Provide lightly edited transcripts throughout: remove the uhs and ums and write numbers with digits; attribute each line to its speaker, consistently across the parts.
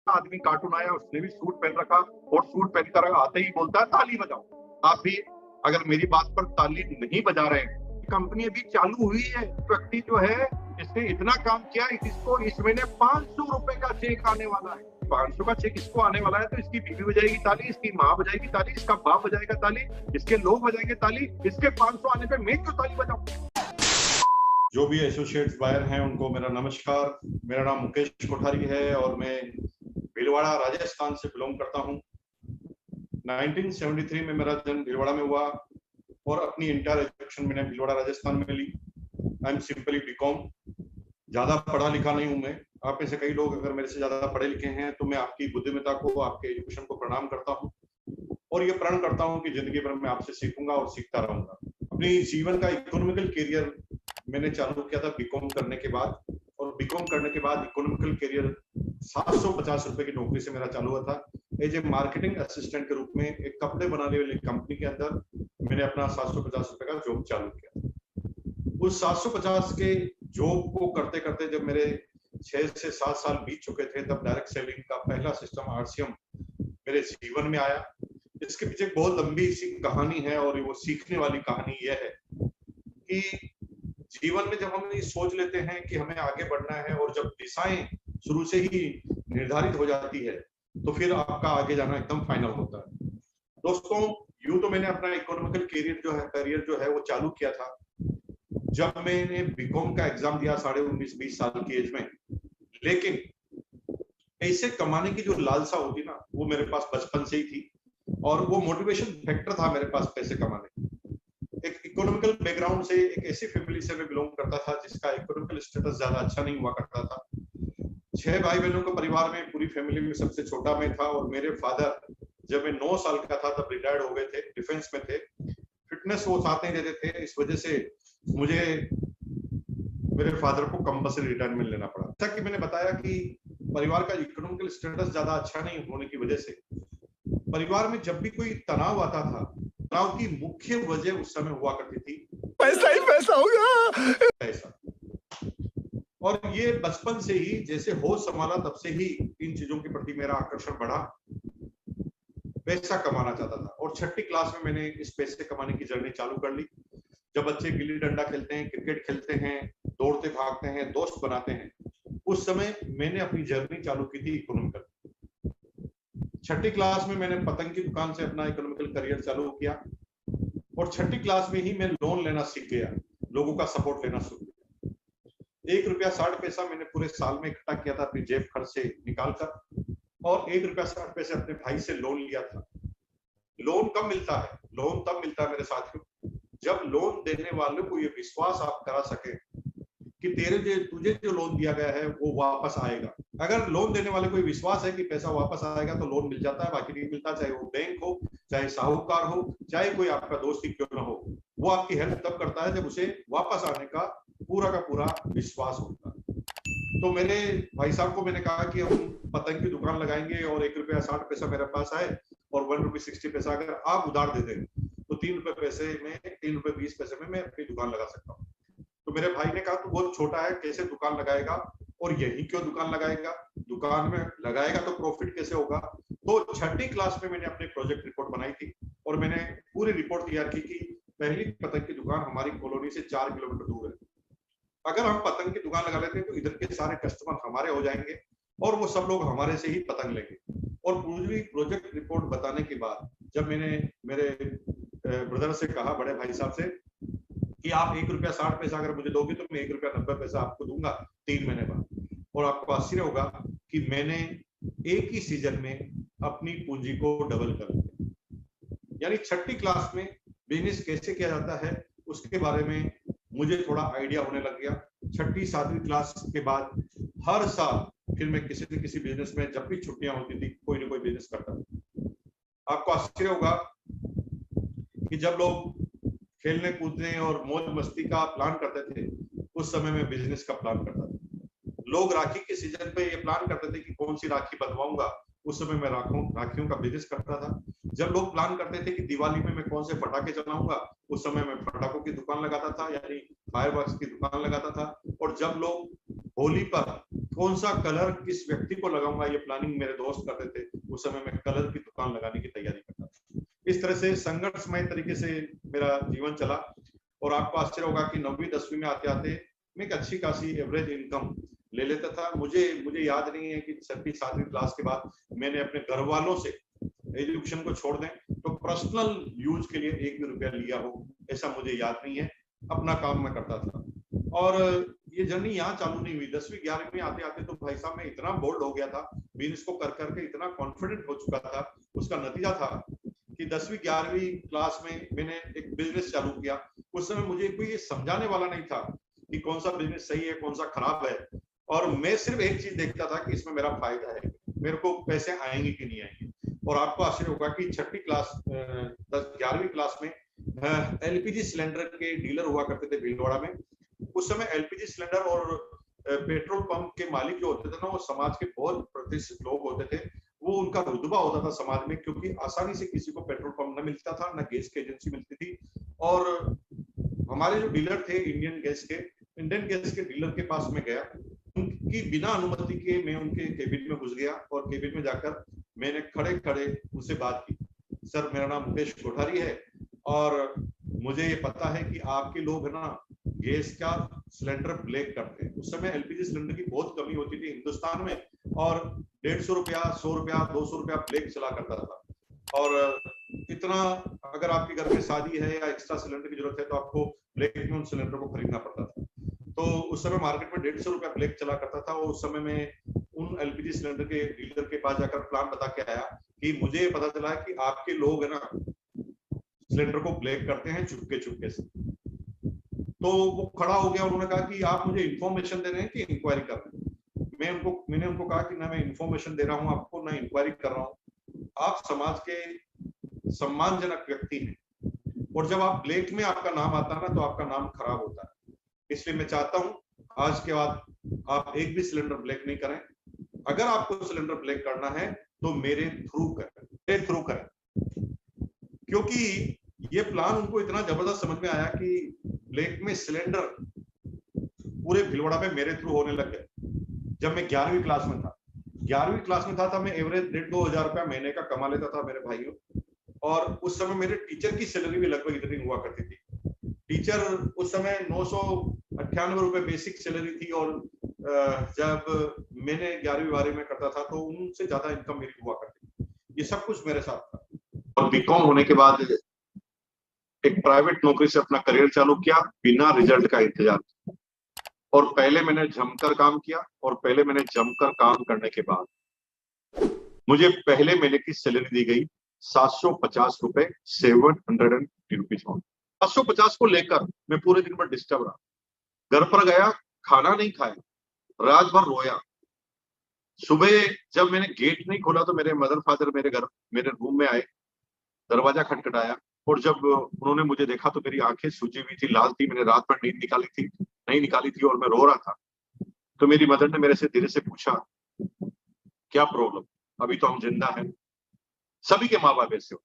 Speaker 1: आदमी कार्टून आया, उसने भी सूट पहन रखा और सूट पहन कर आते ही बोलता है ताली बजाओ। आप भी अगर मेरी बात पर ताली नहीं बजा रहे हैं, कंपनी अभी चालू हुई है, व्यक्ति जो है इसने इतना काम किया, इसको इस महीने 500 रुपए का चेक आने वाला है। 500 का चेक इसको आने वाला है तो इसकी बीवी बजाएगी ताली, इसकी माँ बजाएगी ताली, इसका बाप बजाएगा ताली, इसके लोग बजाएंगे ताली, इसके 500 आने पे मैं क्यों ताली बजाऊं?
Speaker 2: जो भी एसोसिएट्स बायर हैं उनको मेरा नमस्कार। मेरा नाम मुकेश कोठारी है और मैं भीलवाड़ा राजस्थान से बिलोंग करता हूं। 1973 में मेरा जन्म भीलवाड़ा में हुआ और अपनी इंटर एजुकेशन मैंने भीलवाड़ा राजस्थान में ली। I am simply BCom. ज्यादा पढ़ा लिखा नहीं हूं मैं। आप में से कई लोग अगर मेरे से ज्यादा पढ़े लिखे हैं तो मैं आपकी बुद्धिमत्ता को, आपके एजुकेशन को प्रणाम करता हूं और ये प्रण करता हूं कि जिंदगी भर मैं आपसे सीखूंगा और सीखता रहूंगा। अपनी जीवन का इकोनॉमिकल करियर मैंने चालू किया था बीकॉम करने के बाद, और बीकॉम करने के बाद इकोनॉमिकल करियर 750 रुपए की नौकरी से मेरा चालू हुआ था। एज ए मार्केटिंग असिस्टेंट के रूप में एक कपड़े बनाने वाली कंपनी के अंदर मैंने अपना 750 रुपए का जॉब चालू किया। उस 750 के जॉब को करते करते जब मेरे 6 से 7 साल बीत चुके थे, तब डायरेक्ट सेलिंग का पहला सिस्टम आरसीएम मेरे जीवन में आया। इसके पीछे एक बहुत लंबी सी कहानी है और वो सीखने वाली कहानी यह है कि जीवन में जब हम ये सोच लेते हैं कि हमें आगे बढ़ना है और जब दिशाएं शुरू से ही निर्धारित हो जाती है तो फिर आपका आगे जाना एकदम फाइनल होता है। दोस्तों, यूं तो मैंने अपना इकोनॉमिकल करियर जो है वो चालू किया था जब मैंने बीकॉम का एग्जाम दिया 19.5-20 साल की एज में। लेकिन पैसे कमाने की जो लालसा होती ना, वो मेरे पास बचपन से ही थी और वो मोटिवेशन फैक्टर था मेरे पास पैसे कमाने। एक इकोनॉमिकल बैकग्राउंड से, एक ऐसी फैमिली से मैं बिलोंग करता था जिसका इकोनॉमिकल स्टेटस ज्यादा अच्छा नहीं हुआ करता था। 6 भाई बहनों के परिवार में, पूरी फैमिली में सबसे छोटा मैं था और मेरे फादर जब मैं 9 साल का था तब रिटायर्ड हो गए थे, डिफेंस में थे। फिटनेस वो साथ नहीं देते थे, इस वजह से मुझे मेरे फादर को कंपल्सरी रिटायरमेंट लेना पड़ा। जैसा कि मैंने बताया कि परिवार का इकोनॉमिकल स्टेटस ज्यादा अच्छा नहीं होने की वजह से परिवार में जब भी कोई तनाव आता था, तनाव की मुख्य वजह उस समय हुआ करती थी
Speaker 3: पैसा ही पैसा होगा,
Speaker 2: पैसा। और ये बचपन से ही जैसे होश संभाला तब से ही इन चीजों के प्रति मेरा आकर्षण बढ़ा। पैसा कमाना चाहता था और 6ठी क्लास में मैंने इस पैसे कमाने की जर्नी चालू कर ली। जब बच्चे गिल्ली डंडा खेलते हैं, क्रिकेट खेलते हैं, दौड़ते भागते हैं, दोस्त बनाते हैं, उस समय मैंने अपनी जर्नी चालू की थी इकोनॉमिकल। 6ठी क्लास में मैंने पतंग की दुकान से अपना इकोनॉमिकल करियर चालू किया और 6ठी क्लास में ही मैं लोन लेना सीख गया, लोगों का सपोर्ट लेना सीख गया। 1 रुपया 60 पैसा मैंने पूरे साल में इकट्ठा किया था अपनी जेब खर्च से निकालकर, और 1 रुपया 60 पैसे अपने भाई से लोन लिया था। लोन कब मिलता है? लोन तब मिलता है मेरे साथियों जब लोन देने वालों को ये विश्वास आप करा सके कि तुझे जो लोन दिया गया है वो वापस आएगा। अगर लोन देने वाले को विश्वास है कि पैसा वापस आएगा तो लोन मिल जाता है, बाकी नहीं मिलता। चाहे वो बैंक हो, चाहे साहूकार हो, चाहे कोई आपका दोस्त ही क्यों ना हो, वो आपकी हेल्प तब करता है जब उसे वापस आने का पूरा विश्वास होता है। तो मेरे भाई साहब को मैंने कहा कि हम पतंग की दुकान लगाएंगे और 1 रुपया 60 पैसा मेरे पास आए और 1 रुपया 60 पैसा अगर आप उधार दे दें तो 3 रुपए 20 पैसे में मैं अपनी दुकान लगा सकता हूँ। तो मेरे भाई ने कहा तू बहुत छोटा है, कैसे दुकान लगाएगा, और यही क्यों दुकान लगाएगा, दुकान में लगाएगा तो प्रॉफिट कैसे होगा। तो 6ठी क्लास में मैंने अपनी प्रोजेक्ट रिपोर्ट बनाई थी और मैंने पूरी रिपोर्ट तैयार की कि पहली पतंग की दुकान हमारी कॉलोनी से 4 किलोमीटर दूर है। अगर हम पतंग की दुकान लगा लेते हैं तो इधर के सारे कस्टमर हमारे हो जाएंगे और वो सब लोग हमारे से ही पतंग लेंगे। और पूरी प्रोजेक्ट रिपोर्ट बताने के बाद जब मैंने मेरे ब्रदर से कहा, बड़े भाई साहब से, कि आप 1 रुपया 60 पैसा अगर मुझे दोगे तो मैं 1 रुपया 90 पैसा आपको दूंगा 3 महीने बाद, और आपको आश्चर्य होगा कि मैंने एक ही सीजन में अपनी पूंजी को डबल कर दिया। यानी 6ठी क्लास में बिजनेस कैसे किया जाता है उसके बारे में मुझे थोड़ा आइडिया होने लग गया। 6ठी 7वीं क्लास के बाद हर साल फिर मैं किसी न किसी बिजनेस में, जब भी छुट्टियां होती थी, कोई ना कोई बिजनेस करता था। आपको आश्चर्य होगा कि जब लोग खेलने कूदने और मौज मस्ती का प्लान करते थे उस समय में बिजनेस का प्लान करता था। लोग राखी के सीजन पे ये प्लान करते थे कि कौन सी राखी बनवाऊंगा, उस समय मैं राखियों का बिजनेस करता था। जब लोग प्लान करते थे कि दिवाली में मैं कौन से पटाखे चलाऊंगा, उस समय मैं पटाखों की दुकान लगाता था, यानी फायरवर्क्स की दुकान लगाता था। और जब लोग होली पर कौन सा कलर किस व्यक्ति को लगाऊंगा, ये प्लानिंग मेरे दोस्त करते थे। उस समय मैं कलर की दुकान लगाने की तैयारी करता था। इस तरह से संघर्षमय तरीके से मेरा जीवन चला। और आपको आश्चर्य होगा कि 9वीं 10वीं में आते आते मैं एक अच्छी खासी एवरेज इनकम ले लेता था। मुझे याद नहीं है कि 6वीं 7वीं क्लास के बाद मैंने अपने घर वालों से एजुकेशन को छोड़ दें तो पर्सनल यूज के लिए 1 भी रुपया लिया हो, ऐसा मुझे याद नहीं है। अपना काम मैं करता था। और ये जर्नी यहाँ चालू नहीं हुई। 10वीं 11वीं में आते आते तो भाई साहब मैं इतना बोल्ड हो गया था, बिजनेस को कर करके इतना कॉन्फिडेंट हो चुका था। उसका नतीजा था कि 10वीं 11वीं क्लास में मैंने एक बिजनेस चालू किया। उस समय मुझे कोई ये समझाने वाला नहीं था कि कौन सा बिजनेस सही है, कौन सा खराब है। और मैं सिर्फ एक चीज देखता था कि इसमें मेरा फायदा है, मेरे को पैसे आएंगे कि नहीं आएंगे। और आपको आश्चर्य होगा कि 6वीं क्लास 11वीं क्लास में एलपीजी सिलेंडर के डीलर हुआ करते थे भीलवाड़ा में। उस समय एलपीजी सिलेंडर और पेट्रोल पंप के मालिक जो होते थे ना, वो समाज के बहुत प्रतिष्ठित लोग होते थे। वो उनका रुतबा होता था समाज में, क्योंकि आसानी से किसी को पेट्रोल पंप न मिलता था, न गैस की एजेंसी मिलती थी। और हमारे जो डीलर थे इंडियन गैस के डीलर के पास में गया। उनकी बिना अनुमति के मैं उनके केबिन में घुस गया और केबिन में जाकर मैंने खड़े खड़े उनसे बात की। सर, मेरा नाम मुकेश कोठारी है और मुझे ये पता है कि आपके लोग है ना गैस का सिलेंडर ब्लैक करते हैं। उस समय एलपीजी सिलेंडर की बहुत कमी होती थी हिंदुस्तान में, और 150 रुपया, 100 रुपया, 200 रुपया ब्लैक चला करता था। और इतना अगर आपके घर में शादी है या एक्स्ट्रा सिलेंडर की जरूरत है तो आपको ब्लैक में उन सिलेंडर को खरीदना पड़ता था। तो उस समय मार्केट में 150 रुपया ब्लैक चला करता था। और उस समय में उन एलपीजी सिलेंडर के डीलर के पास जाकर प्लान बता के आया कि मुझे पता चला कि आपके लोग है ना सिलेंडर को ब्लैक करते हैं चुपके से। तो वो खड़ा हो गया और उन्होंने कहा कि आप मुझे इंफॉर्मेशन दे रहे हैं कि इंक्वायरी कर रहे हैं। मैंने उनको कहा कि ना मैं इंफॉर्मेशन दे रहा हूं आपको, ना इंक्वायरी कर रहा हूं। आप समाज के सम्मानजनक व्यक्ति हैं, और जब आप ब्लैक में आपका नाम आता है ना तो आपका नाम खराब होता है। इसलिए मैं चाहता हूं आज के बाद आप एक भी सिलेंडर ब्लैक नहीं करें। अगर आपको सिलेंडर ब्लैक करना है तो मेरे थ्रू करें। क्योंकि ये प्लान उनको इतना जबरदस्त समझ में आया कि ब्लैक में सिलेंडर पूरे भीलवाड़ा में मेरे थ्रू होने लग गए। जब मैं 11वीं क्लास में था, 11वीं क्लास में था तब मैं एवरेज 1,500-2 हजार रुपया महीने का कमा लेता था मेरे भाइयों। और उस समय मेरे टीचर की सैलरी भी लगभग इतनी हुआ करती थी। टीचर उस समय 998 रुपए बेसिक सैलरी थी, और जब मैंने 11वीं 12वीं में करता था तो उनसे ज्यादा इनकम मेरी हुआ करती थी। ये सब कुछ मेरे साथ था।
Speaker 1: और बीकॉम होने के बाद एक प्राइवेट नौकरी से अपना करियर चालू किया बिना रिजल्ट का इंतजार। और पहले मैंने जमकर काम किया, और पहले मैंने जमकर काम करने के बाद मुझे पहले महीने की सैलरी दी गई 750 रुपए, 750 रुपीज। 750 को लेकर मैं पूरे दिन भर डिस्टर्ब रहा। घर पर गया, खाना नहीं खाया, रात भर रोया। सुबह जब मैंने गेट नहीं खोला तो मेरे मदर फादर मेरे रूम में आए, दरवाजा खटखटाया, और जब उन्होंने मुझे देखा तो मेरी आंखें सूजी हुई थी, लाल थी। मैंने रात भर नींद नहीं निकाली थी और मैं रो रहा था। तो मेरी मदर ने मेरे से धीरे से पूछा, क्या प्रॉब्लम? अभी तो हम जिंदा हैं। सभी के माँ बाप ऐसे हो।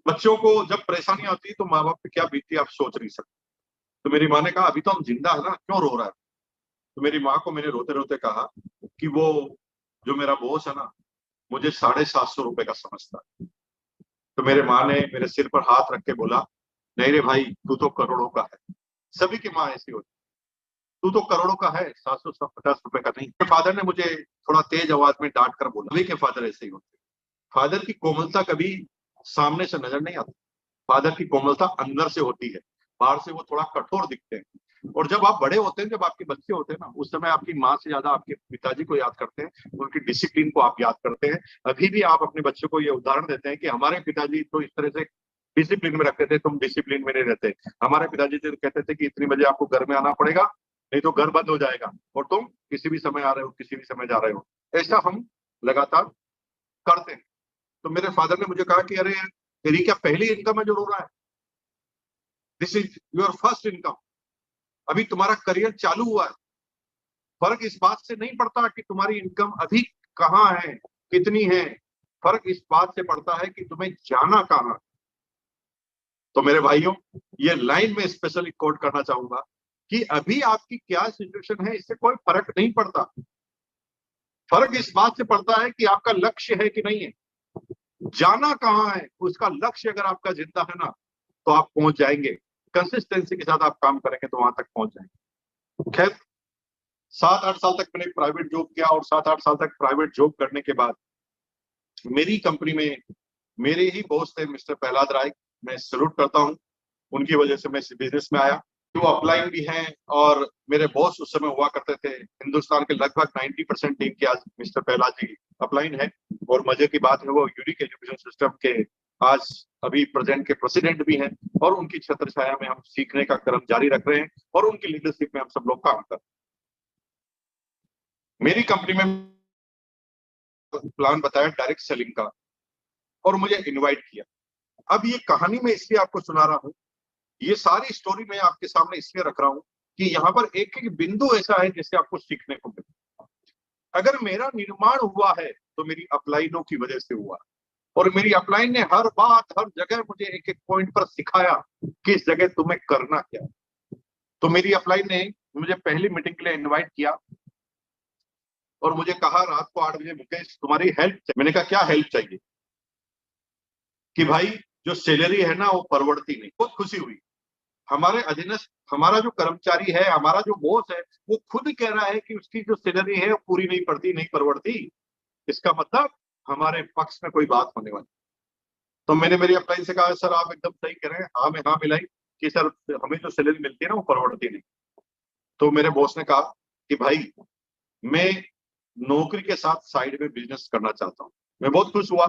Speaker 1: बच्चों को जब परेशानी आती है तो माँ बाप पे क्या बीतती है आप सोच नहीं सकते। तो मेरी माँ ने कहा, अभी तो हम जिंदा है ना, क्यों रो रहा है? तो मेरी माँ को मैंने रोते रोते कहा कि वो जो मेरा बॉस है ना, मुझे 750 रुपए का समझता है। तो मेरे माँ ने मेरे सिर पर हाथ रख के बोला, नहीं रे भाई, तू तो करोड़ों का है। सभी की माँ ऐसी होती, तू तो करोड़ों का है, 750 रुपए का नहीं। फादर ने मुझे थोड़ा तेज आवाज में डांट कर बोला, सभी के फादर ऐसे ही होते। फादर की कोमलता कभी सामने से नजर नहीं आती। फादर की कोमलता अंदर से होती है, बाहर से वो थोड़ा कठोर दिखते हैं। और जब आप बड़े होते हैं, जब आपके बच्चे होते हैं ना, उस समय आपकी माँ से ज्यादा आपके पिताजी को याद करते हैं, उनकी डिसिप्लिन को आप याद करते हैं। अभी भी आप अपने बच्चों को ये उदाहरण देते हैं कि हमारे पिताजी तो इस तरह से डिसिप्लिन में रखते थे, तुम डिसिप्लिन में नहीं रहते। हमारे पिताजी तो कहते थे कि इतनी बजे आपको घर में आना पड़ेगा, नहीं तो घर बंद हो जाएगा और तुम किसी भी समय आ रहे हो, किसी भी समय जा रहे हो। ऐसा हम लगातार करते हैं। तो मेरे फादर ने मुझे कहा कि अरे तेरी क्या पहली इनकम है जो रो रहा है? This is your first income. अभी तुम्हारा करियर चालू हुआ है। फर्क इस बात से नहीं पड़ता कि तुम्हारी इनकम अभी कहाँ है, कितनी है। फर्क इस बात से पड़ता है कि तुम्हें जाना कहाँ। तो मेरे भाइयों, ये लाइन में स्पेशली कोट करना चाहूंगा कि अभी आपकी क्या सिचुएशन है, इससे कोई फर्क नहीं पड़ता। फर्क इस बात से पड़ता है कि आपका लक्ष्य है कि नहीं है, जाना कहाँ है, उसका लक्ष्य अगर आपका जिंदा है ना तो आप पहुंच जाएंगे। कंसिस्टेंसी के साथ आप काम करेंगे तो वहां तक पहुंच जाएंगे। खैर 7-8 साल तक मैंने प्राइवेट जॉब किया और 7-8 साल तक प्राइवेट जॉब करने के बाद मेरी कंपनी में मेरे ही बॉस थे मिस्टर प्रहलाद राय, मैं सैल्यूट करता हूं, उनकी वजह से मैं इस बिजनेस में आया। तो अपलाइन भी हैं और मेरे बॉस उस समय हुआ करते थे हिंदुस्तान के लगभग 90% टीम के आज मिस्टर प्रहलाद जी अपलाइन है। और मजे की बात है वो यूनिक एजुकेशन सिस्टम के आज अभी प्रेजेंट के प्रेसिडेंट भी हैं और उनकी छत्र छाया में हम सीखने का क्रम जारी रख रहे हैं और उनकी लीडरशिप में हम सब लोग काम कर रहे हैं। मेरी कंपनी में प्लान बताया डायरेक्ट सेलिंग का और मुझे इनवाइट किया। अब ये कहानी मैं इसलिए आपको सुना रहा हूं, ये सारी स्टोरी मैं आपके सामने इसलिए रख रहा हूं कि यहाँ पर एक एक बिंदु ऐसा है जिससे आपको सीखने को मिले। अगर मेरा निर्माण हुआ है तो मेरी अपलाइनों की वजह से हुआ और मेरी अपलाइन ने हर बात हर जगह मुझे एक एक पॉइंट पर सिखाया कि इस जगह तुम्हें करना क्या है। तो मेरी अपलाइन ने मुझे पहली मीटिंग के लिए इन्वाइट किया और मुझे कहा रात को 8 बजे, मुकेश तुम्हारी हेल्प चाहिए। मैंने कहा क्या हेल्प चाहिए? कि भाई जो सैलरी है ना वो परवड़ती नहीं। बहुत खुशी हुई। हमारे अधीनस्थ हमारा जो कर्मचारी है, हमारा जो बॉस है, वो खुद कह रहा है कि उसकी जो सैलरी है वो पूरी नहीं पड़ती, नहीं परवड़ती। इसका मतलब हमारे पक्ष में कोई बात होने वाली। तो मैंने मेरी अपलाइन से कहा सर आप एकदम सही कह रहे हैं। हाँ मैं हाँ मिलाई कि सर हमें जो सैलरी मिलती है ना वो परवड़ती नहीं। तो मेरे बॉस ने कहा कि भाई मैं नौकरी के साथ साइड में बिजनेस करना चाहता हूँ। मैं बहुत खुश हुआ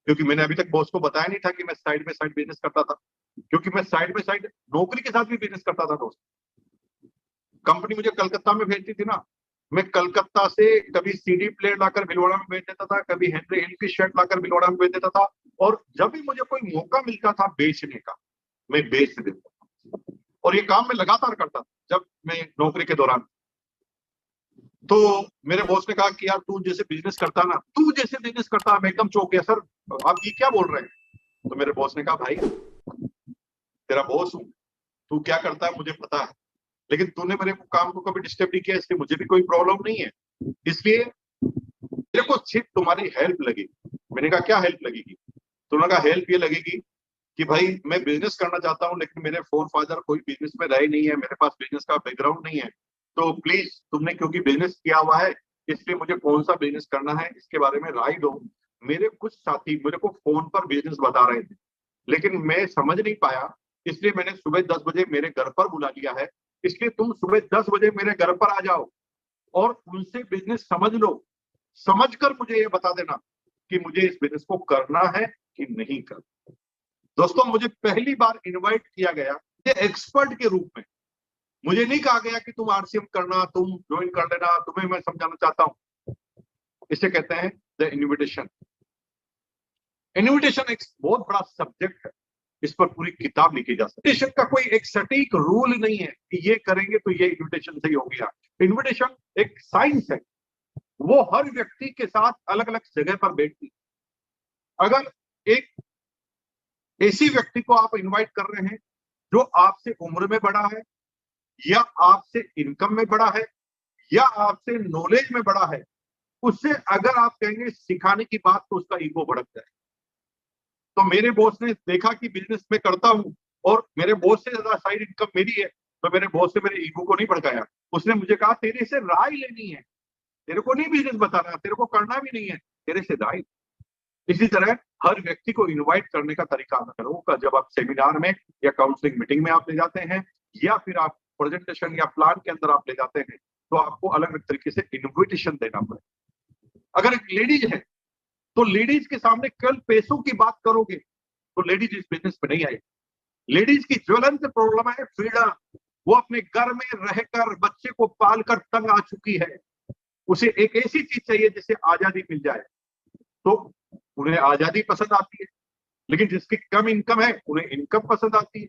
Speaker 1: क्योंकि मैंने अभी तक बॉस को बताया नहीं था कि मैं साइड में साइड बिजनेस करता था, क्योंकि मैं साइड में साइड नौकरी के साथ भी बिजनेस करता था। दोस्त कंपनी मुझे कलकत्ता में भेजती थी ना, मैं कलकत्ता से कभी सीडी प्लेयर लाकर भिलवाड़ा में भेज देता था, कभी हेनरी हिल की शर्ट लाकर भिलवाड़ा में भेज देता था और जब भी मुझे कोई मौका मिलता था बेचने का मैं बेच देता था और ये काम मैं लगातार करता था जब मैं नौकरी के दौरान। तो मेरे बॉस ने कहा कि यार तू जैसे बिजनेस करता ना, तू जैसे बिजनेस करता। मैं एकदम चौंक गया, सर आप ये क्या बोल रहे हैं? तो मेरे बॉस ने कहा भाई तेरा बॉस हूं, तू क्या करता है मुझे पता है, लेकिन तूने मेरे काम को कभी डिस्टर्ब नहीं किया, इसलिए मुझे भी कोई प्रॉब्लम नहीं है। इसलिए मेरे को सिर्फ तुम्हारी हेल्प लगेगी। मैंने कहा क्या हेल्प लगेगी? तो उन्होंने कहा हेल्प ये लगेगी कि भाई मैं बिजनेस करना चाहता हूँ लेकिन मेरे फोर फादर कोई बिजनेस में रहे नहीं है, मेरे पास बिजनेस का बैकग्राउंड नहीं है। तो प्लीज तुमने क्योंकि बिजनेस किया हुआ है इसलिए मुझे कौन सा बिजनेस करना है इसके बारे में राय दो। मेरे कुछ साथी मेरे को फोन पर बिजनेस बता रहे थे लेकिन मैं समझ नहीं पाया, इसलिए मैंने सुबह 10 बजे मेरे घर पर बुला लिया है। इसलिए तुम सुबह 10 बजे मेरे घर पर आ जाओ और उनसे बिजनेस समझ लो, समझकर मुझे ये बता देना कि मुझे इस बिजनेस को करना है कि नहीं करना। दोस्तों मुझे पहली बार इनवाइट किया गया ये एक्सपर्ट के रूप में। मुझे नहीं कहा गया कि तुम आरसीएम करना, तुम ज्वाइन कर लेना, तुम्हें मैं समझाना चाहता हूं। इसे कहते हैं द इन्विटेशन। इन्विटेशन एक बहुत बड़ा सब्जेक्ट है, इस पर पूरी किताब लिखी जा सकती है। इन्विटेशन का कोई एक सटीक रूल नहीं है कि ये करेंगे तो ये इन्विटेशन सही हो गया। इन्विटेशन एक साइंस है, वो हर व्यक्ति के साथ अलग अलग जगह पर बैठती। अगर एक ऐसी व्यक्ति को आप इनवाइट कर रहे हैं जो आपसे उम्र में बड़ा है या आपसे इनकम में बड़ा है या आपसे नॉलेज में बड़ा है, उससे अगर आप कहेंगे सिखाने की बात तो उसका ईगो भड़क जाए। तो मेरे बॉस ने देखा कि बिजनेस में करता हूं और मेरे बॉस से ज्यादा साइड इनकम मेरी है, तो मेरे बॉस ने मेरे ईगो को नहीं भड़काया। उसने मुझे कहा तेरे से राय लेनी है, तेरे को नहीं बिजनेस बताना, तेरे को करना भी नहीं है, तेरे से राय। इसी तरह हर व्यक्ति को इनवाइट करने का तरीका करो का जब आप सेमिनार में या काउंसलिंग मीटिंग में आप ले जाते हैं या फिर आप प्रेजेंटेशन या प्लान के अंदर आप ले जाते हैं तो आपको अलग अलग तरीके से इन्विटेशन देना पड़ेगा। अगर एक लेडीज है तो लेडीज के सामने कल पैसों की बात करोगे तो लेडीज इस बिजनेस में नहीं आएगी। लेडीज की ज्वलंत प्रॉब्लम है फ्रीडम। वो अपने घर में रहकर बच्चे को पालकर तंग आ चुकी है, उसे एक ऐसी चीज चाहिए जिससे आजादी मिल जाए। तो उन्हें आजादी पसंद आती है, लेकिन जिसकी कम इनकम है उन्हें इनकम पसंद आती है।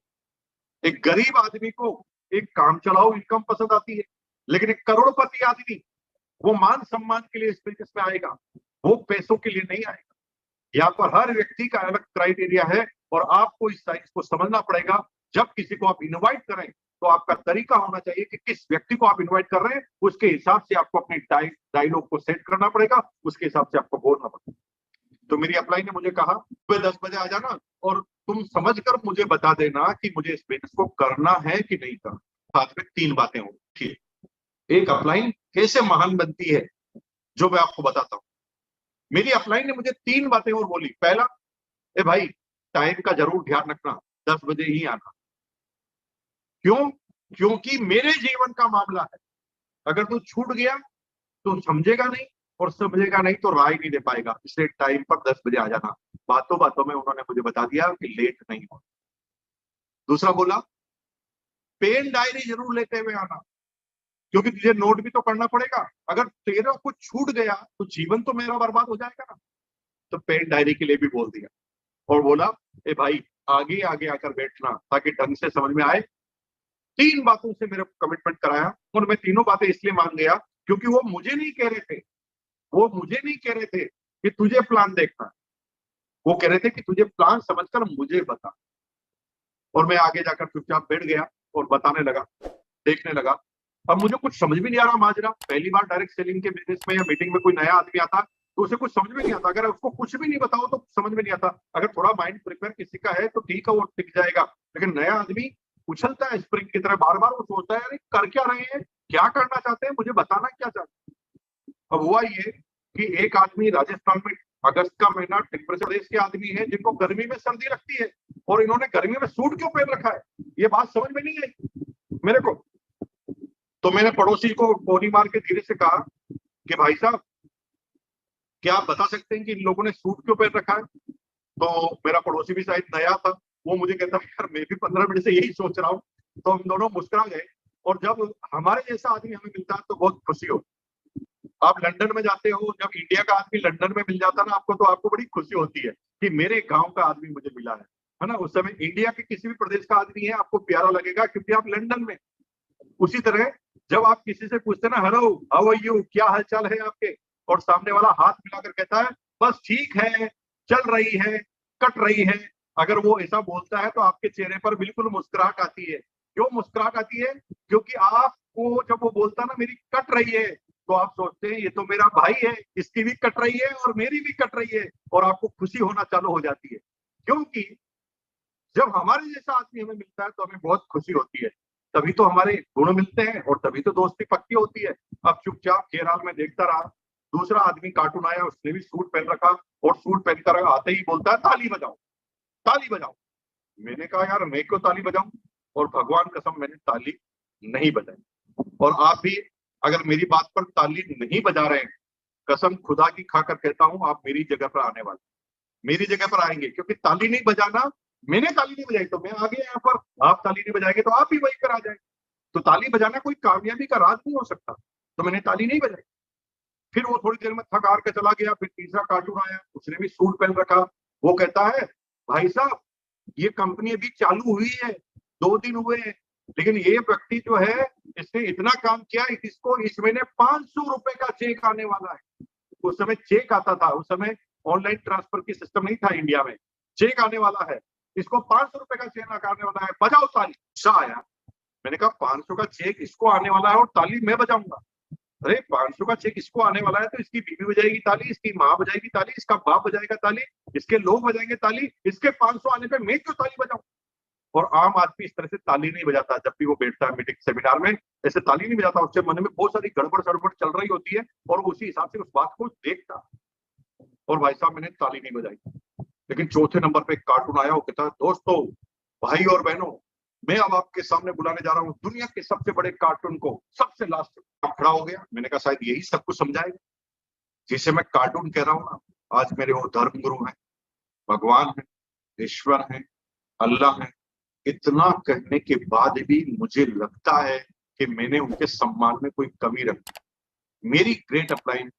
Speaker 1: एक गरीब आदमी को एक काम चलाओ इनकम पसंद आती है, लेकिन एक करोड़पति आदमी वो मान सम्मान के लिए इस बिजनेस में आएगा, वो पैसों के लिए नहीं आएगा। यहाँ पर हर व्यक्ति का अलग क्राइटेरिया है और आपको इस साइंस को समझना पड़ेगा। जब किसी को आप इनवाइट करें तो आपका तरीका होना चाहिए कि किस व्यक्ति को आप इनवाइट कर रहे हैं, उसके हिसाब से आपको अपनी डायलॉग को सेट करना पड़ेगा, उसके हिसाब से आपको बोलना पड़ेगा। तो मेरी अपलाइन ने मुझे कहा सुबह 10 बजे आ जाना और तुम समझकर मुझे बता देना कि मुझे इस बिजनेस को करना है कि नहीं करना। साथ में 3 बातें होंगी। ठीक, एक अपलाइन कैसे महान बनती है जो मैं आपको बताता हूं। मेरी अपलाइन ने मुझे 3 बातें और बोली। पहला, ए भाई टाइम का जरूर ध्यान रखना, 10 बजे ही आना। क्यों? क्योंकि मेरे जीवन का मामला है, अगर तू छूट गया तो समझेगा नहीं, और समझेगा नहीं तो राय नहीं दे पाएगा, इसलिए टाइम पर 10 बजे आ जाना। बातों बातों में उन्होंने मुझे बता दिया कि लेट नहीं हो। दूसरा बोला, पेन डायरी जरूर लेते हुए आना, क्योंकि तुझे नोट भी तो करना पड़ेगा। अगर तेरा कुछ छूट गया तो जीवन तो मेरा बर्बाद हो जाएगा ना। तो पेन डायरी के लिए भी बोल दिया, और बोला ए भाई आगे आगे आकर बैठना ताकि ढंग से समझ में आए। 3 बातों से मेरे कमिटमेंट कराया, और मैं तीनों बातें इसलिए मान गया क्योंकि वो मुझे नहीं कह रहे थे, वो मुझे नहीं कह रहे थे कि तुझे प्लान देखना, वो कह रहे थे कि तुझे प्लान समझकर मुझे बता। और मैं आगे जाकर चुपचाप बैठ गया और बताने लगा, देखने लगा। अब मुझे कुछ समझ भी नहीं आ रहा माजरा। पहली बार डायरेक्ट सेलिंग के बिजनेस में या मीटिंग में कोई नया आदमी आता तो उसे कुछ समझ में नहीं आता। अगर उसको कुछ भी नहीं बताओ तो समझ में नहीं आता। अगर थोड़ा माइंड प्रिपेयर किसी का है तो ठीक है, वो टिक जाएगा। लेकिन नया आदमी उछलता है स्प्रिंग की तरह, बार बार वो सोचता है अरे कर क्या रहे हैं, क्या करना चाहते हैं, मुझे बताना क्या चाहते हैं। अब हुआ ये कि एक आदमी राजस्थान में, अगस्त का महीना, टेम्परेचर प्रदेश के आदमी है जिनको गर्मी में सर्दी लगती है, और इन्होंने गर्मी में सूट क्यों पहन रखा है, ये बात समझ में नहीं आई मेरे को। तो मैंने पड़ोसी को गोली मार के धीरे से कहा कि भाई साहब क्या आप बता सकते हैं कि इन लोगों ने सूट क्यों पहन रखा है। तो मेरा पड़ोसी भी शायद नया था, वो मुझे कहता है यार मैं भी 15 मिनट से यही सोच रहा हूँ। तो हम दोनों मुस्कुरा गए। और जब हमारे जैसा आदमी हमें मिलता है तो बहुत खुशी होती है। आप लंदन में जाते हो, जब इंडिया का आदमी लंदन में मिल जाता है ना आपको, तो आपको बड़ी खुशी होती है कि मेरे गांव का आदमी मुझे मिला है ना। उस समय इंडिया के किसी भी प्रदेश का आदमी है आपको प्यारा लगेगा क्योंकि आप लंदन में। उसी तरह जब आप किसी से पूछते ना हेलो हाउ आर यू, क्या हालचाल है आपके, और सामने वाला हाथ मिलाकर कहता है बस ठीक है, चल रही है, कट रही है, अगर वो ऐसा बोलता है तो आपके चेहरे पर बिल्कुल मुस्कुराहट आती है। क्यों मुस्कुराहट आती है? क्योंकि आपको जब वो बोलता है ना मेरी कट रही है, तो आप सोचते हैं ये तो मेरा भाई है, इसकी भी कट रही है और मेरी भी कट रही है, और आपको खुशी होना चालू हो जाती है। क्योंकि जब हमारे जैसा आदमी हमें मिलता है तो हमें बहुत खुशी होती है, तभी तो हमारे गुण मिलते हैं और तभी तो दोस्ती पक्की होती है। अब चुपचाप केरल में देखता रहा। दूसरा आदमी कार्टून आया, उसने भी सूट पहन रखा, और सूट पहनकर आते ही बोलता है ताली बजाओ, ताली बजाओ। मैंने कहा यार मैं क्यों ताली बजाऊं, और भगवान कसम मैंने ताली नहीं बजाई। और आप भी अगर मेरी बात पर ताली नहीं बजा रहे हैं, कसम खुदा की खाकर कहता हूं आप मेरी जगह पर आने वाले, मेरी जगह पर आएंगे। क्योंकि ताली नहीं बजाना, मैंने ताली नहीं बजाई तो मैं आ गया यहाँ पर, आप ताली नहीं बजाएंगे तो आप भी वहीं पर आ जाएंगे। तो ताली बजाना कोई कामयाबी का राज नहीं हो सकता, तो मैंने ताली नहीं बजाई। फिर वो थोड़ी देर में थक हार के चला गया। फिर तीसरा कार्टून आया, उसने भी सूट पहन रखा। वो कहता है भाई साहब ये कंपनी अभी चालू हुई है, 2 दिन हुए हैं, लेकिन ये व्यक्ति जो है इसने इतना काम किया, इसको इस महीने 500 रुपए का चेक आने वाला है। उस समय चेक आता था, उस समय ऑनलाइन ट्रांसफर की सिस्टम नहीं था इंडिया में। चेक आने वाला है, इसको 500 रुपए का चेक आने वाला है, बजाओ ताली। गुस्सा आया, मैंने कहा 500 का चेक इसको आने वाला है और ताली मैं बजाऊंगा? अरे 500 का चेक इसको आने वाला है तो इसकी बीवी बजाएगी ताली, इसकी माँ बजाएगी ताली, इसका बाप बजाएगा ताली, इसके लोग बजाएंगे ताली, इसके 500 आने पे मैं क्यों ताली बजाऊं? और आम आदमी इस तरह से ताली नहीं बजाता। जब भी वो बैठता है मीटिंग सेमिनार में, ऐसे ताली नहीं बजाता। उसके मन में बहुत सारी गड़बड़ सड़बड़ चल रही होती है और उसी हिसाब से उस बात को देखता। और भाई साहब मैंने ताली नहीं बजाई। लेकिन चौथे नंबर पे एक कार्टून आया, वो कहता है दोस्तों, भाई और बहनों, मैं अब आपके सामने बुलाने जा रहा हूँ दुनिया के सबसे बड़े कार्टून को, सबसे लास्ट। खड़ा हो गया। मैंने कहा शायद यही सब कुछ समझाएगा जिसे मैं कार्टून कह रहा हूँ ना। आज मेरे वो धर्म गुरु हैं, भगवान है, ईश्वर है, अल्लाह है। इतना कहने के बाद भी मुझे लगता है कि मैंने उनके सम्मान में कोई कमी रखी। मेरी ग्रेट अपलाइन,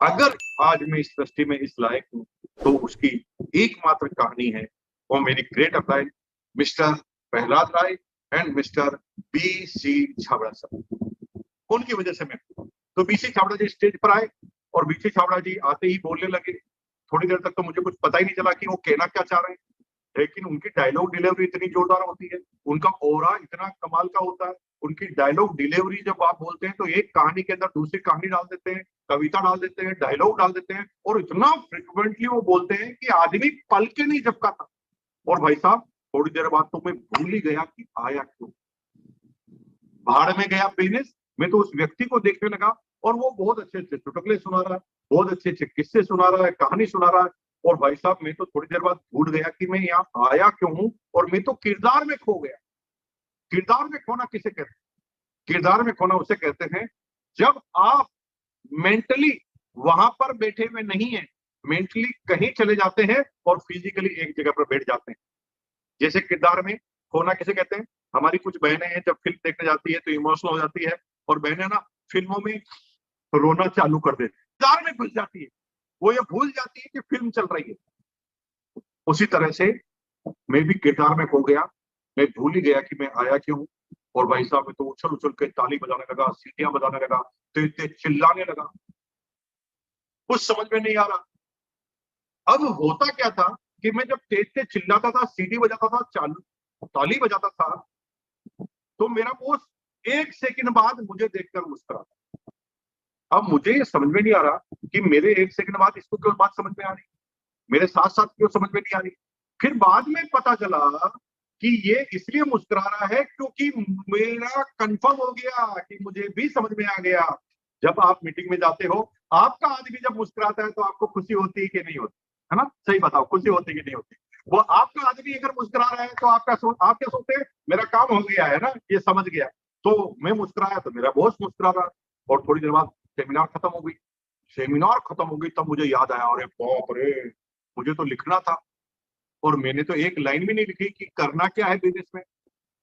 Speaker 1: अगर आज मैं इस सृष्टि में इस लायक हूं तो उसकी एकमात्र कहानी है वो मेरी great upline mister Prahlad Rai and mister B C. Chhabra साहब। उनकी वजह से मैं, तो बी.सी. छाबड़ा जी स्टेज पर आए और बी.सी. छाबड़ा जी आते ही बोलने लगे। थोड़ी देर तक तो मुझे कुछ पता ही नहीं चला कि वो कहना क्या चाह रहे हैं। लेकिन उनकी डायलॉग डिलीवरी इतनी जोरदार होती है, उनका ऑरा इतना कमाल का होता है, उनकी डायलॉग डिलीवरी जब आप बोलते हैं तो एक कहानी के अंदर दूसरी कहानी डाल देते हैं, कविता डाल देते हैं, डायलॉग डाल देते हैं, और इतना फ्रिक्वेंटली वो बोलते हैं कि आदमी पल के नहीं झपकाता। और भाई साहब थोड़ी देर बाद तो मैं भूल ही गया कि आया क्यों, भाड़ में गया बिजनेस। मैं तो उस व्यक्ति को देखने लगा और वो बहुत अच्छे अच्छे चुटकुले सुना रहा है, बहुत अच्छे अच्छे किस्से सुना रहा है, कहानी सुना रहा है। और भाई साहब मैं तो थोड़ी देर बाद भूल गया कि मैं यहाँ आया क्यों हूँ, और मैं तो किरदार में खो गया। किरदार में खोना किसे कहते हैं? किरदार में खोना उसे कहते हैं जब आप मेंटली वहां पर बैठे हुए नहीं है, मेंटली कहीं चले जाते हैं और फिजिकली एक जगह पर बैठ जाते हैं। जैसे किरदार में खोना किसे कहते हैं? हमारी कुछ बहनें हैं जब फिल्म देखने जाती है तो इमोशनल हो जाती है, और बहनें ना फिल्मों में रोना चालू कर देती है, किरदार में घुस जाती है, वो ये भूल जाती है कि फिल्म चल रही है। उसी तरह से मैं भी किरदार में खो गया, मैं भूल ही गया कि मैं आया क्यों हूं। और भाई साहब मैं तो उछल उछल के ताली बजाने लगा, सीटियां बजाने लगा, तेज तेज चिल्लाने लगा, कुछ समझ में नहीं आ रहा। अब होता क्या था कि मैं जब तेज तेज चिल्लाता था, सीटी बजाता था, चालू ताली बजाता था, तो मेरा बॉस एक सेकंड बाद मुझे देखकर मुस्कुराता। अब मुझे ये समझ में नहीं आ रहा कि मेरे एक सेकंड बाद इसको क्यों बात समझ में आ रही, मेरे साथ साथ क्यों समझ में नहीं आ रही। फिर बाद में पता चला कि ये इसलिए मुस्कुरा रहा है क्योंकि मेरा कंफर्म हो गया कि मुझे भी समझ में आ गया। जब आप मीटिंग में जाते हो, आपका आदमी जब मुस्कुराता है तो आपको खुशी होती है कि नहीं होती, है ना? सही बताओ, खुशी होती है कि नहीं होती? वो आपका आदमी अगर मुस्कुरा रहा है तो आप क्या सोचते हैं? मेरा काम हो गया है ना, ये समझ गया। तो मैं मुस्कुराया तो मेरा बॉस मुस्कुरा रहा। और थोड़ी देर बाद सेमिनार खत्म हो गई। सेमिनार खत्म हो गई तब मुझे याद आया, अरे बाप रे, मुझे तो लिखना था, और मैंने तो एक लाइन भी नहीं लिखी कि करना क्या है बिजनेस में।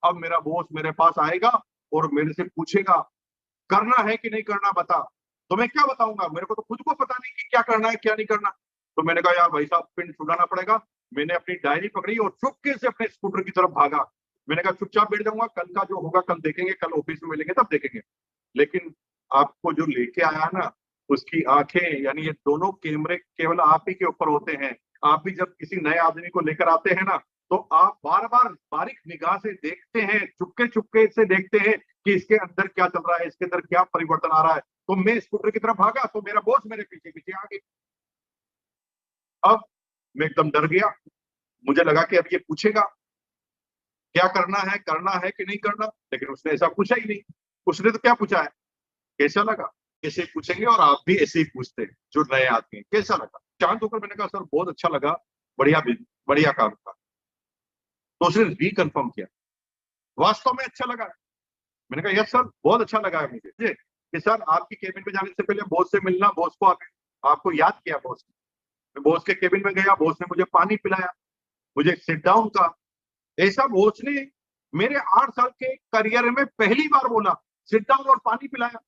Speaker 1: अब मेरा बॉस मेरे पास आएगा और मेरे से पूछेगा करना है कि नहीं करना, बता। तो मैं क्या बताऊंगा? मेरे को तो खुद को पता नहीं कि क्या करना है क्या नहीं करना। तो मैंने कहा यार भाई साहब पिन छुड़ाना पड़ेगा। मैंने अपनी डायरी पकड़ी और चुपके से अपने स्कूटर की तरफ भागा। मैंने कहा चुपचाप बैठ जाऊंगा, कल का जो होगा कल देखेंगे, कल ऑफिस में मिलेंगे तब देखेंगे। लेकिन आपको जो लेके आया ना, उसकी आंखें, यानी ये दोनों कैमरे केवल आप ही के ऊपर होते हैं। आप भी जब किसी नए आदमी को लेकर आते हैं ना, तो आप बार बार बारीक निगाह से देखते हैं, चुपके चुपके से देखते हैं कि इसके अंदर क्या चल रहा है, इसके अंदर क्या परिवर्तन आ रहा है। तो मैं स्कूटर की तरफ भागा तो मेरा बॉस मेरे पीछे पीछे आ गया। अब मैं एकदम डर गया, मुझे लगा कि अब ये पूछेगा क्या करना है कि नहीं करना, लेकिन उसने ऐसा पूछा ही नहीं। उसने तो क्या पूछा है, कैसा लगा? ऐसे ही पूछेंगे और आप भी ऐसे ही पूछते हैं जो नए आदमी हैं, कैसा लगा? शांत होकर मैंने कहा सर बहुत अच्छा लगा, बढ़िया बढ़िया काम था। तो उसने रिकन्फर्म किया, वास्तव में अच्छा लगा? मैंने कहा यस सर बहुत अच्छा लगा है मुझे कि सर आपकी केबिन में जाने से पहले बॉस से मिलना, बॉस को आपको याद किया बॉस ने। मैं बॉस के केबिन में गया, बॉस ने मुझे पानी पिलाया, मुझे सिट डाउन कहा। ऐसा बॉस ने मेरे 8 साल के करियर में पहली बार बोला, सिट डाउन और पानी पिलाया।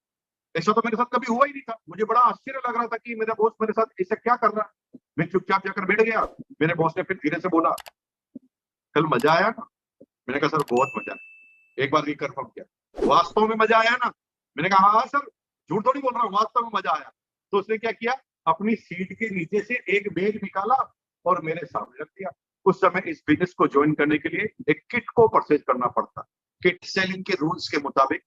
Speaker 1: ऐसा तो मेरे साथ कभी हुआ ही नहीं था। मुझे बड़ा आश्चर्य लग रहा था कि मेरा बॉस मेरे साथ ऐसा क्या कर रहा है। मैं चुपचाप जाकर बैठ गया। मेरे बॉस ने फिर धीरे से बोला कल मजा आया ना? मैंने कहा सर बहुत मजा आया। एक बार रिकन्फर्म किया, वास्तव में मजा आया ना? मैंने कहा हाँ सर, झूठ थोड़ी बोल रहा हूँ, वास्तव में मजा आया। तो उसने क्या किया, अपनी सीट के नीचे से एक बैग निकाला और मेरे सामने रख दिया। उस समय इस बिजनेस को ज्वाइन करने के लिए एक किट को परचेज करना पड़ता। किट सेलिंग के रूल्स के मुताबिक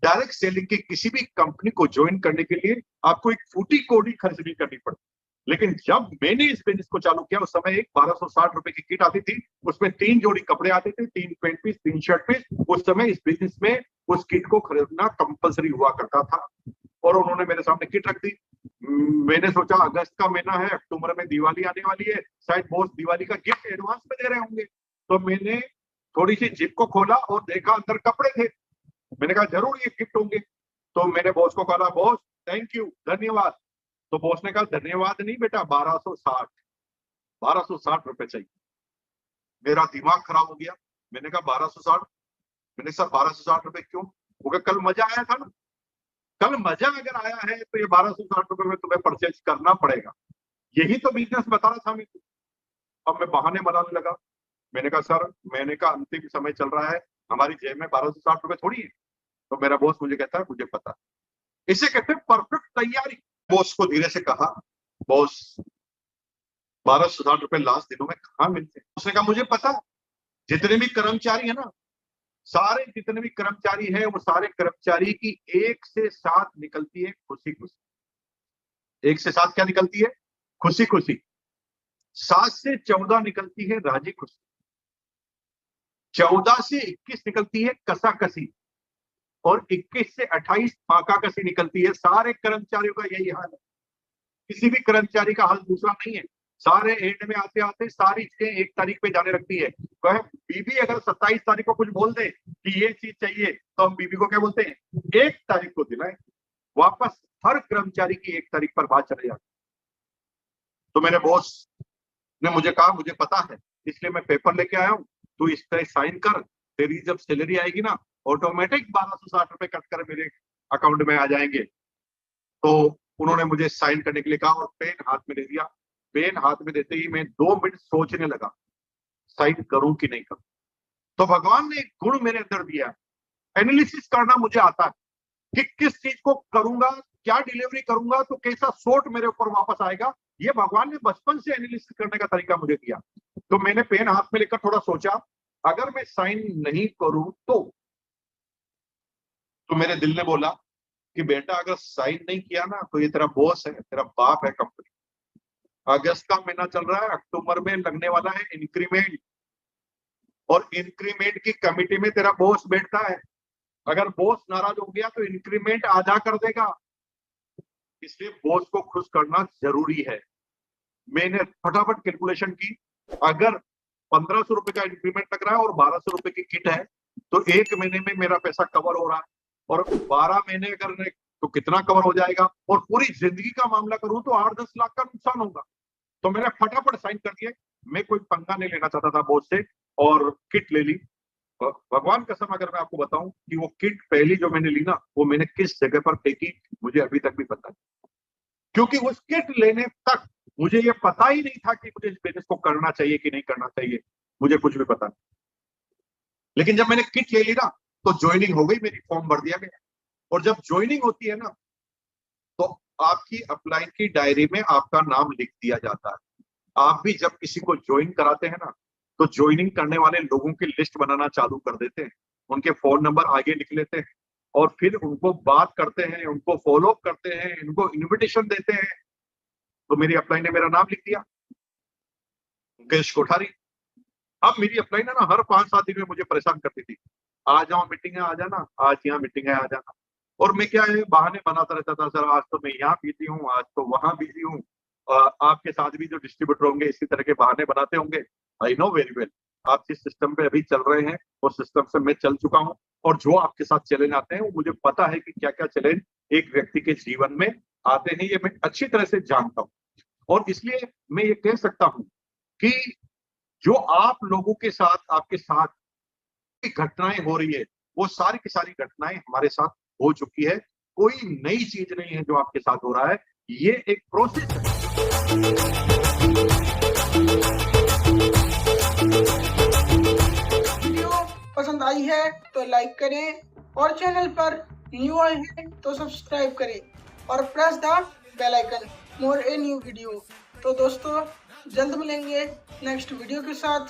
Speaker 1: डायरेक्ट सेलिंग की किसी भी कंपनी को ज्वाइन करने के लिए आपको एक फूटी कौड़ी खर्च नहीं करनी पड़ती। लेकिन जब मैंने इस बिजनेस को चालू किया उस समय एक 1260 रुपए की किट आती थी, उसमें 3 जोड़ी कपड़े आते थे, 3 पैंट पीस, 3 शर्ट पीस। उस समय इस बिजनेस में उस किट को खरीदना कंपलसरी हुआ करता था, और उन्होंने मेरे सामने किट रख दी। मैंने सोचा अगस्त का महीना है, अक्टूबर में दिवाली आने वाली है, शायद बॉस दिवाली का गिफ्ट एडवांस में दे रहे होंगे। तो मैंने थोड़ी सी जिप को खोला और देखा अंदर कपड़े थे। मैंने कहा जरूर ये गिफ्ट होंगे। तो मैंने बॉस को कहा बॉस थैंक यू, धन्यवाद। तो बॉस ने कहा धन्यवाद नहीं बेटा, 1260 रुपए चाहिए। मेरा दिमाग खराब हो गया। मैंने कहा 1260? मैंने सर 1260 रुपए क्यों? वो कहा कल मजा आया था ना, कल मजा अगर आया है तो ये 1260 रुपए में तुम्हें परचेज करना पड़ेगा। यही तो बिजनेस बता रहा था मैं। अब मैं बहाने बनाने लगा। मैंने कहा सर महीने का अंतिम समय चल रहा है, हमारी जेब में 1260 रुपए थोड़ी है। तो मेरा बॉस मुझे कहता है मुझे पता। इसे कहते हैं परफेक्ट तैयारी। बॉस को धीरे से कहा बॉस ₹1260 लास्ट दिनों में कहाँ मिलते? उसने कहा मुझे पता, जितने भी कर्मचारी है ना, सारे जितने भी कर्मचारी है, वो सारे कर्मचारी की 1 से 7 निकलती है खुशी खुशी। 1 से 7 क्या निकलती है? खुशी खुशी। 7 से 14 निकलती है राजी खुशी। 14 से 21 निकलती है कसा कसी। और 21 से 28 फाका कसी निकलती है। सारे कर्मचारियों का यही हाल है। किसी भी कर्मचारी का हाल दूसरा नहीं है। सारे एंड में आते आते सारी चीजें 1 तारीख पे जाने लगती है। कहे बीबी अगर 27 तारीख को कुछ बोल दे कि ये चीज चाहिए, तो हम बीबी को क्या बोलते हैं? 1 तारीख को दिलाएं। वापस हर कर्मचारी की 1 तारीख पर बात चले जाती। तो मेरे बॉस ने मुझे कहा मुझे पता है, इसलिए मैं पेपर लेके आया हूँ, तू इस तरह साइन कर, तेरी जब सैलरी आएगी ना, ऑटोमेटिक ₹1260 कट कर मेरे अकाउंट में आ जाएंगे। तो उन्होंने मुझे साइन करने के लिए कहा और पेन हाथ में दे दिया। पेन हाथ में देते ही मैं 2 मिनट सोचने लगा, साइन करूं कि नहीं करूं। तो भगवान ने एक गुण मेरे अंदर दिया, एनालिसिस करना मुझे आता है कि किस चीज को करूंगा, क्या डिलीवरी करूंगा तो कैसा शॉट मेरे ऊपर वापस आएगा। ये भगवान ने बचपन से एनालिसिस करने का तरीका मुझे दिया। तो मैंने पेन हाथ में लेकर थोड़ा सोचा, अगर मैं साइन नहीं करूं तो मेरे दिल ने बोला कि बेटा अगर साइन नहीं किया ना, तो ये तेरा बॉस है, तेरा बाप है कंपनी। अगस्त का महीना चल रहा है, अक्टूबर में लगने वाला है इंक्रीमेंट, और इंक्रीमेंट की कमिटी में तेरा बॉस बैठता है। अगर बॉस नाराज हो गया तो इंक्रीमेंट आधा कर देगा, इसलिए बॉस को खुश करना जरूरी है। मैंने फटाफट कैलकुलेशन की, अगर ₹1500 का इंक्रीमेंट लग रहा है और ₹1200 की किट है, तो 1 महीने में मेरा पैसा कवर हो रहा है, और 12 महीने अगर तो कितना कवर हो जाएगा, और पूरी जिंदगी का मामला करूं तो 8-10 लाख का नुकसान होगा। तो मैंने फटाफट साइन कर दिए। मैं कोई पंगा नहीं लेना चाहता था बॉस से, और किट ले ली। भगवान कसम अगर मैं आपको बताऊं कि वो किट पहली जो मैंने ली ना, वो मैंने किस जगह पर फेंकी मुझे अभी तक भी पता नहीं, क्योंकि उस किट लेने तक मुझे ये पता ही नहीं था कि मुझे इस बिजनेस को करना चाहिए कि नहीं करना चाहिए, मुझे कुछ भी पता नहीं। लेकिन जब मैंने किट ले ली ना, तो ज्वाइनिंग हो गई मेरी, फॉर्म भर दिया गया। और जब ज्वाइनिंग होती है ना, तो आपकी अप्लाई की डायरी में आपका नाम लिख दिया जाता है। आप भी जब किसी को ज्वाइन कराते हैं ना, तो ज्वाइनिंग करने वाले लोगों की लिस्ट बनाना चालू कर देते हैं, उनके फोन नंबर आगे लिख लेते हैं, और फिर उनको बात करते हैं, उनको फॉलो अप करते हैं, इनको इन्विटेशन देते हैं। तो मेरी अपलाइन ने मेरा नाम लिख दिया, मुकेश कोठारी। अब मेरी अपलाइन ना हर 5-7 दिन में मुझे परेशान करती थी, आ जाओ मीटिंग है आ जाना, आज यहाँ मीटिंग है आ जाना। और मैं क्या है, बहाने बनाता रहता था, सर आज तो मैं यहाँ बिजी हूँ, आज तो वहां बिजी हूँ। आपके साथ भी जो डिस्ट्रीब्यूटर होंगे इसी तरह के बहाने बनाते होंगे। आई नो वेरी वेल, आप जिस सिस्टम पे अभी चल रहे हैं वो सिस्टम से मैं चल चुका हूँ, और जो आपके साथ चैलेंज आते हैं वो मुझे पता है कि क्या क्या चैलेंज एक व्यक्ति के जीवन में आते हैं, ये मैं अच्छी तरह से जानता हूँ। और इसलिए मैं ये कह सकता हूँ कि जो आप लोगों के साथ, आपके साथ घटनाएं हो रही है, वो सारी की सारी घटनाएं हमारे साथ हो चुकी है। कोई नई चीज नहीं है जो आपके साथ हो रहा है, ये एक प्रोसेस है।
Speaker 4: वीडियो पसंद आई है तो लाइक करें, और चैनल पर न्यू आए हैं तो सब्सक्राइब करें और press the bell icon more a new video. तो दोस्तों जल्द मिलेंगे नेक्स्ट वीडियो के साथ।